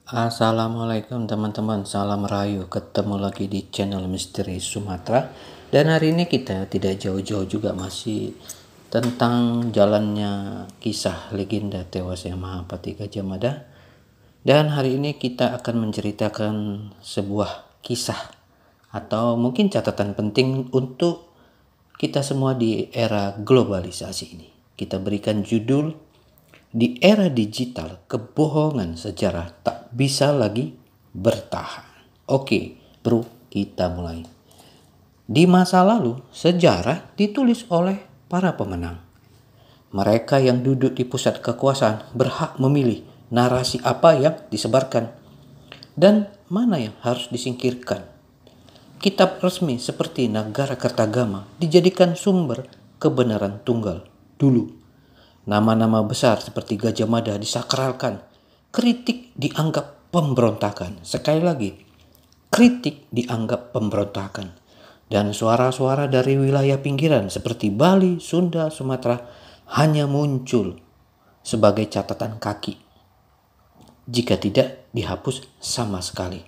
Assalamualaikum teman-teman, salam rayu, ketemu lagi di channel Misteri Sumatera. Dan hari ini kita tidak jauh-jauh juga, masih tentang jalannya kisah legenda tewasnya Mahapati Gajah Mada. Dan hari ini kita akan menceritakan sebuah kisah atau mungkin catatan penting untuk kita semua di era globalisasi ini. Kita berikan judul, di era digital, kebohongan sejarah tak bisa lagi bertahan. Oke, bro, kita mulai. Di masa lalu, sejarah ditulis oleh para pemenang. Mereka yang duduk di pusat kekuasaan berhak memilih narasi apa yang disebarkan dan mana yang harus disingkirkan. Kitab resmi seperti Nagara Kertagama dijadikan sumber kebenaran tunggal dulu. Nama-nama besar seperti Gajah Mada disakralkan. Kritik dianggap pemberontakan. Sekali lagi, kritik dianggap pemberontakan. Dan suara-suara dari wilayah pinggiran seperti Bali, Sunda, Sumatera hanya muncul sebagai catatan kaki, jika tidak dihapus sama sekali.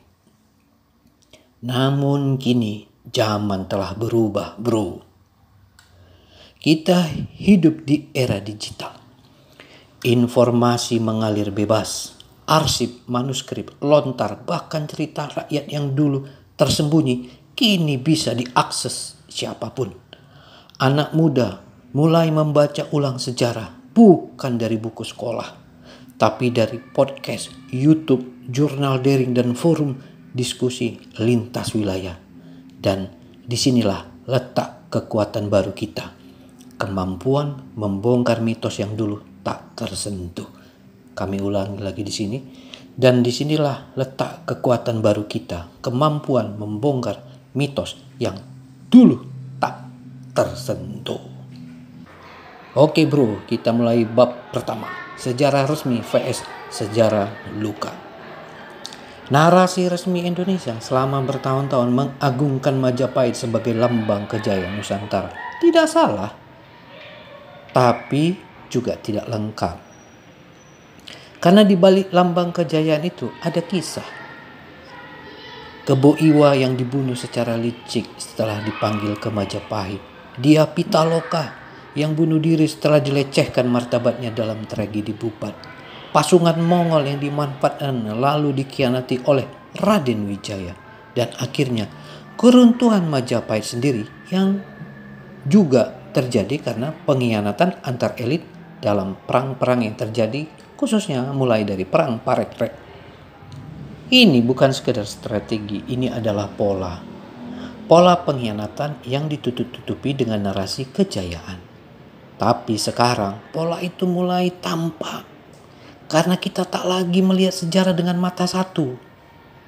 Namun kini zaman telah berubah, bro. Kita hidup di era digital. Informasi mengalir bebas. Arsip, manuskrip, lontar, bahkan cerita rakyat yang dulu tersembunyi kini bisa diakses siapapun. Anak muda mulai membaca ulang sejarah bukan dari buku sekolah, tapi dari podcast, YouTube, jurnal daring, dan forum diskusi lintas wilayah. Dan disinilah letak kekuatan baru kita. Kemampuan membongkar mitos yang dulu tak tersentuh. Kami ulangi lagi di sini. Dan disinilah letak kekuatan baru kita. Kemampuan membongkar mitos yang dulu tak tersentuh. Oke bro, kita mulai bab pertama. Sejarah resmi vs sejarah luka. Narasi resmi Indonesia selama bertahun-tahun mengagungkan Majapahit sebagai lambang kejayaan Nusantara. Tidak salah, tapi juga tidak lengkap. Karena di balik lambang kejayaan itu ada kisah. Kebo Iwa yang dibunuh secara licik setelah dipanggil ke Majapahit. Dia Pitaloka yang bunuh diri setelah dilecehkan martabatnya dalam tragedi Bupat. Pasungan Mongol yang dimanfaatkan lalu dikhianati oleh Raden Wijaya. Dan akhirnya keruntuhan Majapahit sendiri yang juga terjadi karena pengkhianatan antar elit dalam perang-perang yang terjadi, khususnya mulai dari perang Parekrek. Ini bukan sekedar strategi, ini adalah pola. Pola pengkhianatan yang ditutup-tutupi dengan narasi kejayaan. Tapi sekarang pola itu mulai tampak karena kita tak lagi melihat sejarah dengan mata satu.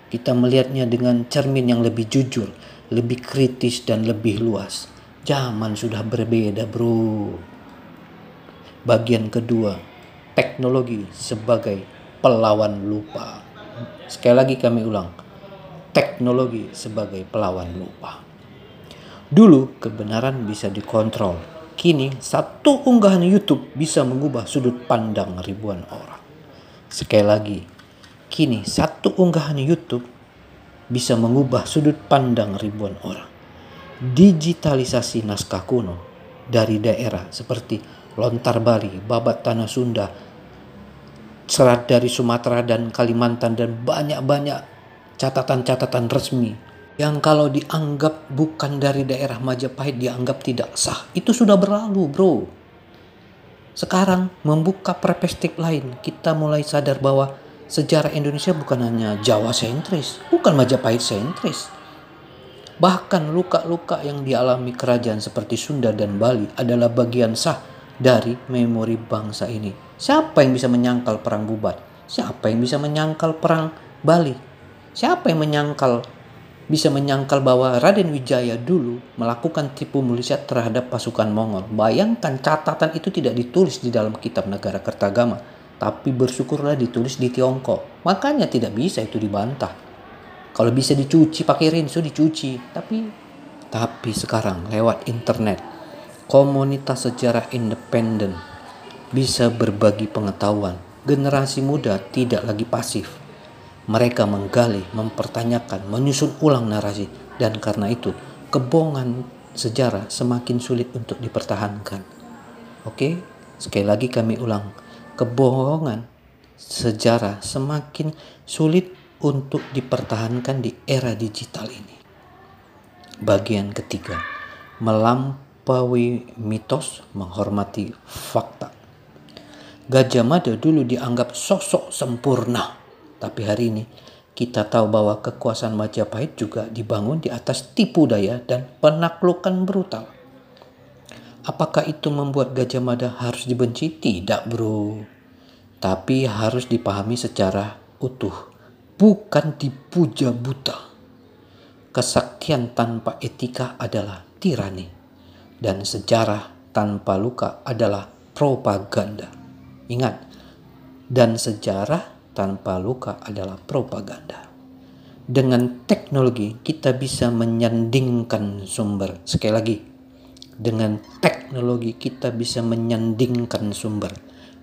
Kita melihatnya dengan cermin yang lebih jujur, lebih kritis, dan lebih luas. Zaman sudah berbeda, bro. Bagian kedua, teknologi sebagai pelawan lupa. Sekali lagi kami ulang, teknologi sebagai pelawan lupa. Dulu kebenaran bisa dikontrol. Kini satu unggahan YouTube bisa mengubah sudut pandang ribuan orang. Sekali lagi, kini satu unggahan YouTube bisa mengubah sudut pandang ribuan orang. Digitalisasi naskah kuno dari daerah seperti lontar Bali, babat tanah Sunda, serat dari Sumatera dan Kalimantan, dan banyak-banyak catatan-catatan resmi yang kalau dianggap bukan dari daerah Majapahit dianggap tidak sah. Itu sudah berlalu, bro. Sekarang membuka perspektif lain, kita mulai sadar bahwa sejarah Indonesia bukan hanya Jawa sentris, bukan Majapahit sentris. Bahkan luka-luka yang dialami kerajaan seperti Sunda dan Bali adalah bagian sah dari memori bangsa ini. Siapa yang bisa menyangkal perang Bubat? Siapa yang bisa menyangkal perang Bali? Siapa yang bisa menyangkal bahwa Raden Wijaya dulu melakukan tipu muslihat terhadap pasukan Mongol? Bayangkan, catatan itu tidak ditulis di dalam kitab Nagara Kertagama, tapi bersyukurlah ditulis di Tiongkok. Makanya tidak bisa itu dibantah. Kalau bisa dicuci pakai rinso dicuci, tapi sekarang lewat internet, komunitas sejarah independen bisa berbagi pengetahuan. Generasi muda tidak lagi pasif. Mereka menggali, mempertanyakan, menyusun ulang narasi, dan karena itu kebohongan sejarah semakin sulit untuk dipertahankan. Oke, sekali lagi kami ulang, kebohongan sejarah semakin sulit untuk dipertahankan di era digital ini. Bagian ketiga, melampaui mitos, menghormati fakta. Gajah Mada dulu dianggap sosok sempurna, tapi hari ini kita tahu bahwa kekuasaan Majapahit juga dibangun di atas tipu daya dan penaklukan brutal. Apakah itu membuat Gajah Mada harus dibenci? Tidak, bro. Tapi harus dipahami secara utuh, bukan dipuja buta. Kesaktian tanpa etika adalah tirani, dan sejarah tanpa luka adalah propaganda. Ingat, dan sejarah tanpa luka adalah propaganda. Dengan teknologi kita bisa menyandingkan sumber. Sekali lagi, dengan teknologi kita bisa menyandingkan sumber,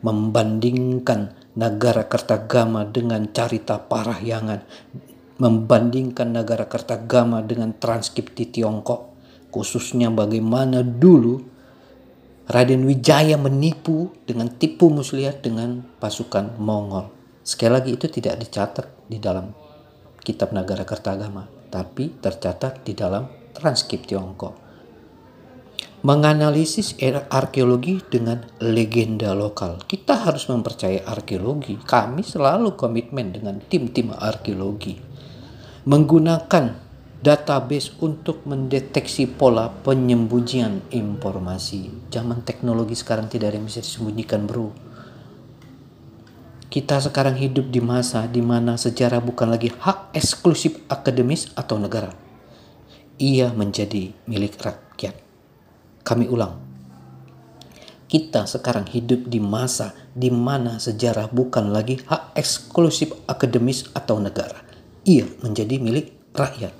membandingkan Nagara Kertagama dengan Carita Parahyangan, membandingkan Nagara Kertagama dengan transkrip di Tiongkok, khususnya bagaimana dulu Raden Wijaya menipu dengan tipu muslihat dengan pasukan Mongol. Sekali lagi itu tidak dicatat di dalam kitab Nagara Kertagama, tapi tercatat di dalam transkrip Tiongkok. Menganalisis arkeologi dengan legenda lokal. Kita harus mempercayai arkeologi. Kami selalu komitmen dengan tim-tim arkeologi. Menggunakan database untuk mendeteksi pola penyembunyian informasi. Zaman teknologi sekarang tidak ada yang bisa disembunyikan, bro. Kita sekarang hidup di masa di mana sejarah bukan lagi hak eksklusif akademis atau negara. Ia menjadi milik rakyat. Kami ulang. Kita sekarang hidup di masa di mana sejarah bukan lagi hak eksklusif akademis atau negara. Ia menjadi milik rakyat.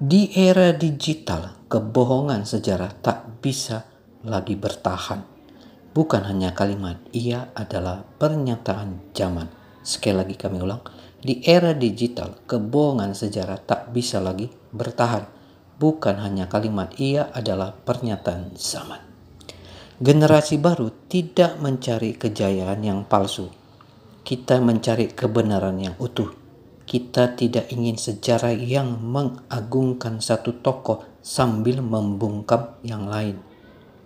Di era digital, kebohongan sejarah tak bisa lagi bertahan. Bukan hanya kalimat, ia adalah pernyataan zaman. Sekali lagi kami ulang, di era digital, kebohongan sejarah tak bisa lagi bertahan. Bukan hanya kalimat, ia adalah pernyataan zaman. Generasi baru tidak mencari kejayaan yang palsu. Kita mencari kebenaran yang utuh. Kita tidak ingin sejarah yang mengagungkan satu tokoh sambil membungkam yang lain.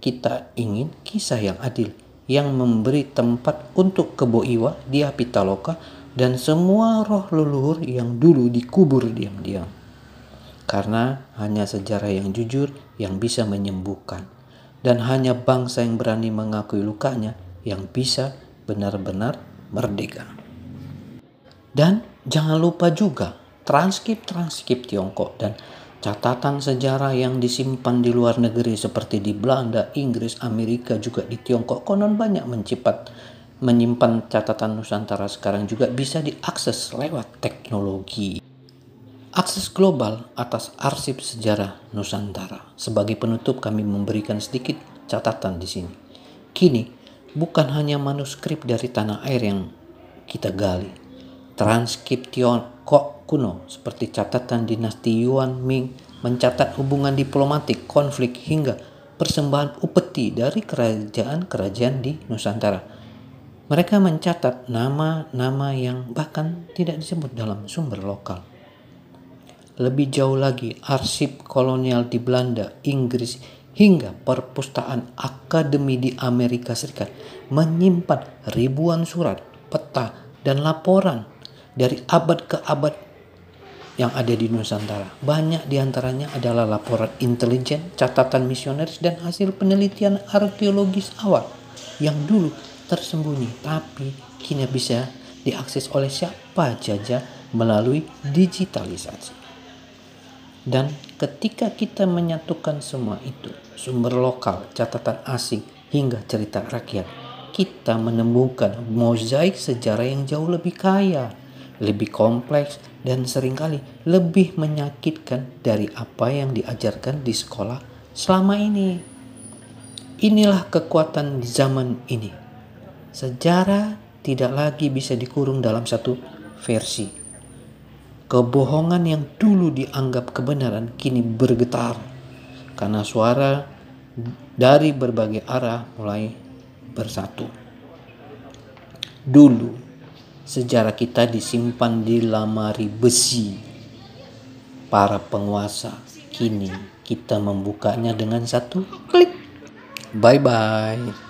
Kita ingin kisah yang adil, yang memberi tempat untuk Kebo Iwa, Dyah Pitaloka, dan semua roh leluhur yang dulu dikubur diam-diam. Karena hanya sejarah yang jujur yang bisa menyembuhkan. Dan hanya bangsa yang berani mengakui lukanya yang bisa benar-benar merdeka. Dan jangan lupa juga transkrip Tiongkok dan catatan sejarah yang disimpan di luar negeri seperti di Belanda, Inggris, Amerika, juga di Tiongkok. Konon banyak menyimpan catatan Nusantara sekarang juga bisa diakses lewat teknologi. Akses global atas arsip sejarah Nusantara. Sebagai penutup kami memberikan sedikit catatan di sini. Kini bukan hanya manuskrip dari tanah air yang kita gali. Transkrip Tiongkok kuno seperti catatan dinasti Yuan Ming mencatat hubungan diplomatik, konflik hingga persembahan upeti dari kerajaan-kerajaan di Nusantara. Mereka mencatat nama-nama yang bahkan tidak disebut dalam sumber lokal. Lebih jauh lagi, arsip kolonial di Belanda, Inggris, hingga perpustakaan akademi di Amerika Serikat menyimpan ribuan surat, peta, dan laporan dari abad ke abad yang ada di Nusantara. Banyak diantaranya adalah laporan intelijen, catatan misionaris, dan hasil penelitian arkeologis awal yang dulu tersembunyi tapi kini bisa diakses oleh siapa saja melalui digitalisasi. Dan ketika kita menyatukan semua itu, sumber lokal, catatan asing, hingga cerita rakyat, kita menemukan mozaik sejarah yang jauh lebih kaya, lebih kompleks, dan seringkali lebih menyakitkan dari apa yang diajarkan di sekolah selama ini. Inilah kekuatan zaman ini. Sejarah tidak lagi bisa dikurung dalam satu versi. Kebohongan yang dulu dianggap kebenaran kini bergetar karena suara dari berbagai arah mulai bersatu. Dulu, sejarah kita disimpan di lemari besi para penguasa. Kini kita membukanya dengan satu klik. Bye-bye.